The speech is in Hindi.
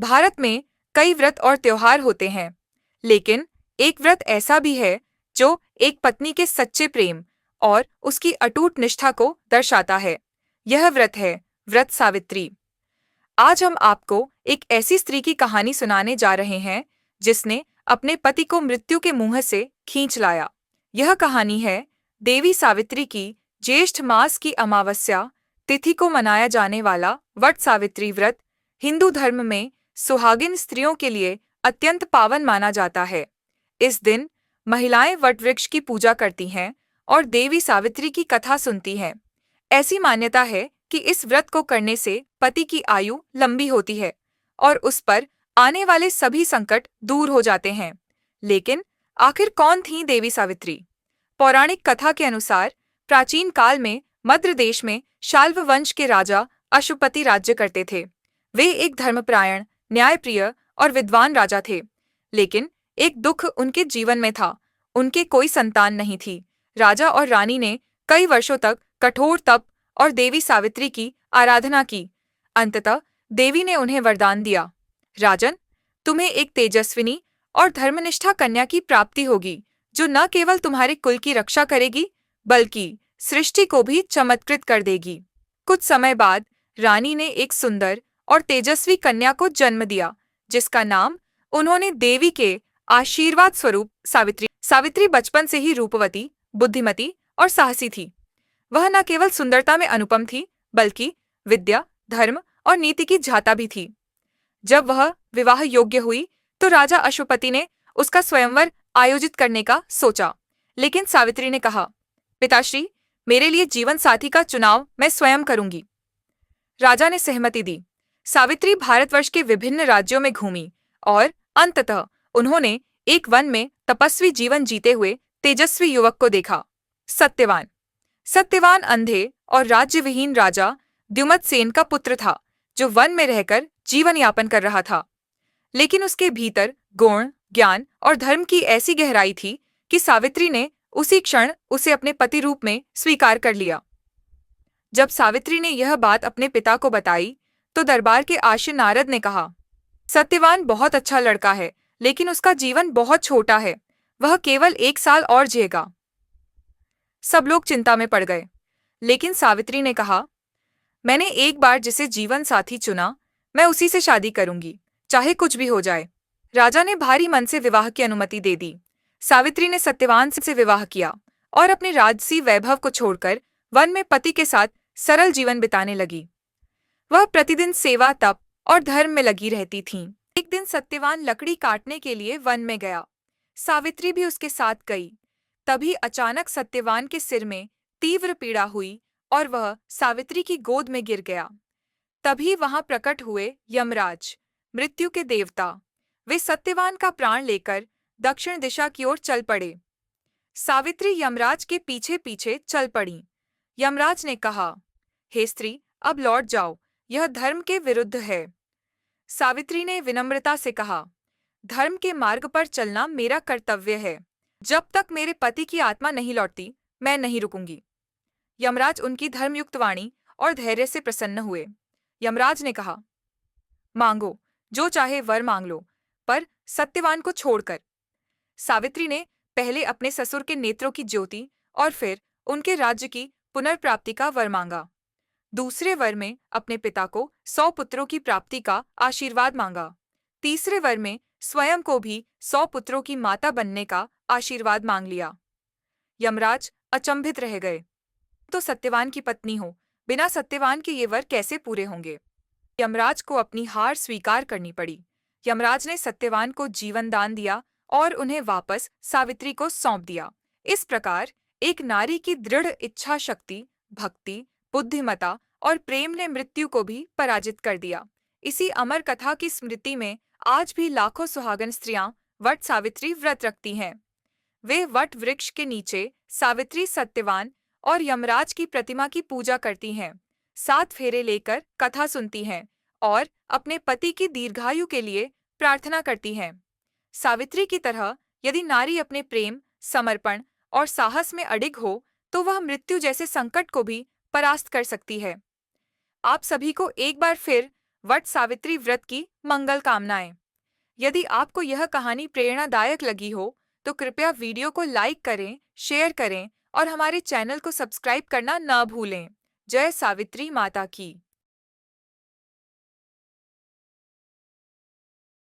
भारत में कई व्रत और त्योहार होते हैं, लेकिन एक व्रत ऐसा भी है जो एक पत्नी के सच्चे प्रेम और उसकी अटूट निष्ठा को दर्शाता है। यह व्रत है व्रत सावित्री। आज हम आपको एक ऐसी स्त्री की कहानी सुनाने जा रहे हैं जिसने अपने पति को मृत्यु के मुंह से खींच लाया। यह कहानी है देवी सावित्री की। ज्येष्ठ मास की अमावस्या तिथि को मनाया जाने वाला वट सावित्री व्रत हिंदू धर्म में सुहागिन स्त्रियों के लिए अत्यंत पावन माना जाता है। इस दिन महिलाएं वट वृक्ष की पूजा करती हैं और देवी सावित्री की कथा सुनती हैं। ऐसी मान्यता है कि इस व्रत को करने से पति की आयु लंबी होती है और उस पर आने वाले सभी संकट दूर हो जाते हैं। लेकिन आखिर कौन थी देवी सावित्री? पौराणिक कथा के अनुसार प्राचीन काल में मद्र देश में शाल्व वंश के राजा अशुपति राज्य करते थे। वे एक धर्मपरायण, न्यायप्रिय और विद्वान राजा थे। लेकिन एक दुख उनके जीवन में था। उनके कोई संतान नहीं थी। राजा और रानी ने कई वर्षों तक कठोर तप और देवी सावित्री की आराधना की। अंततः देवी ने उन्हें वरदान दिया, राजन, तुम्हें एक तेजस्विनी और धर्मनिष्ठा कन्या की प्राप्ति होगी, जो न केवल तुम्हारे कुल की रक्षा करेगी बल्कि सृष्टि को भी चमत्कृत कर देगी। कुछ समय बाद रानी ने एक सुंदर और तेजस्वी कन्या को जन्म दिया, जिसका नाम उन्होंने देवी के आशीर्वाद स्वरूप सावित्री बचपन से ही रूपवती, बुद्धिमती और साहसी थी। वह न केवल सुंदरता में अनुपम थी, बल्कि विद्या, धर्म और नीति की झाता भी थी। जब वह विवाह योग्य हुई तो राजा अशुपति ने उसका स्वयंवर आयोजित करने का सोचा, लेकिन सावित्री ने कहा, पिताश्री, मेरे लिए जीवन साथी का चुनाव मैं स्वयं करूंगी। राजा ने सहमति दी। सावित्री भारतवर्ष के विभिन्न राज्यों में घूमी और अंततः उन्होंने एक वन में तपस्वी जीवन जीते हुए तेजस्वी युवक को देखा, सत्यवान। सत्यवान अंधे और राज्यविहीन राजा द्युमत्सेन का पुत्र था, जो वन में रहकर जीवन यापन कर रहा था। लेकिन उसके भीतर गुण, ज्ञान और धर्म की ऐसी गहराई थी कि सावित्री ने उसी क्षण उसे अपने पति रूप में स्वीकार कर लिया। जब सावित्री ने यह बात अपने पिता को बताई तो दरबार के आशीन नारद ने कहा, सत्यवान बहुत अच्छा लड़का है, लेकिन उसका जीवन बहुत छोटा है। वह केवल 1 साल और जिएगा। सब लोग चिंता में पड़ गए, लेकिन सावित्री ने कहा, मैंने एक बार जिसे जीवन साथी चुना, मैं उसी से शादी करूंगी, चाहे कुछ भी हो जाए। राजा ने भारी मन से विवाह की अनुमति दे दी। सावित्री ने सत्यवान से विवाह किया और अपने राजसी वैभव को छोड़कर वन में पति के साथ सरल जीवन बिताने लगी। वह प्रतिदिन सेवा, तप और धर्म में लगी रहती थीं। एक दिन सत्यवान लकड़ी काटने के लिए वन में गया। सावित्री भी उसके साथ गई। तभी अचानक सत्यवान के सिर में तीव्र पीड़ा हुई और वह सावित्री की गोद में गिर गया। तभी वहां प्रकट हुए यमराज, मृत्यु के देवता। वे सत्यवान का प्राण लेकर दक्षिण दिशा की ओर चल पड़े। सावित्री यमराज के पीछे पीछे चल पड़ी। यमराज ने कहा, हे स्त्री, अब लौट जाओ, यह धर्म के विरुद्ध है। सावित्री ने विनम्रता से कहा, धर्म के मार्ग पर चलना मेरा कर्तव्य है। जब तक मेरे पति की आत्मा नहीं लौटती, मैं नहीं रुकूंगी। यमराज उनकी धर्मयुक्त वाणी और धैर्य से प्रसन्न हुए। यमराज ने कहा, मांगो, जो चाहे वर मांग लो, पर सत्यवान को छोड़कर। सावित्री ने पहले अपने ससुर के नेत्रों की ज्योति और फिर उनके राज्य की पुनर्प्राप्ति का वर मांगा। दूसरे वर में अपने पिता को 100 पुत्रों की प्राप्ति का आशीर्वाद मांगा। तीसरे वर में स्वयं को भी 100 पुत्रों की माता बनने का आशीर्वाद मांग लिया। यमराज अचंभित रह गए। तो सत्यवान की पत्नी हो, बिना सत्यवान के ये वर कैसे पूरे होंगे? यमराज को अपनी हार स्वीकार करनी पड़ी। यमराज ने सत्यवान को जीवन दान दिया और उन्हें वापस सावित्री को सौंप दिया। इस प्रकार एक नारी की दृढ़ इच्छा शक्ति, भक्ति, बुद्धिमता और प्रेम ने मृत्यु को भी पराजित कर दिया। इसी अमर कथा की स्मृति में आज भी लाखों सुहागन स्त्रियां वट सावित्री व्रत रखती हैं। वे वट वृक्ष के नीचे सावित्री, सत्यवान और यमराज की प्रतिमा की पूजा करती हैं, 7 फेरे लेकर कथा सुनती हैं और अपने पति की दीर्घायु के लिए प्रार्थना करती हैं। सावित्री की तरह यदि नारी अपने प्रेम, समर्पण और साहस में अडिग हो तो वह मृत्यु जैसे संकट को भी परास्त कर सकती है। आप सभी को एक बार फिर वट सावित्री व्रत की मंगल कामनाएं। यदि आपको यह कहानी प्रेरणादायक लगी हो तो कृपया वीडियो को लाइक करें, शेयर करें और हमारे चैनल को सब्सक्राइब करना न भूलें। जय सावित्री माता की।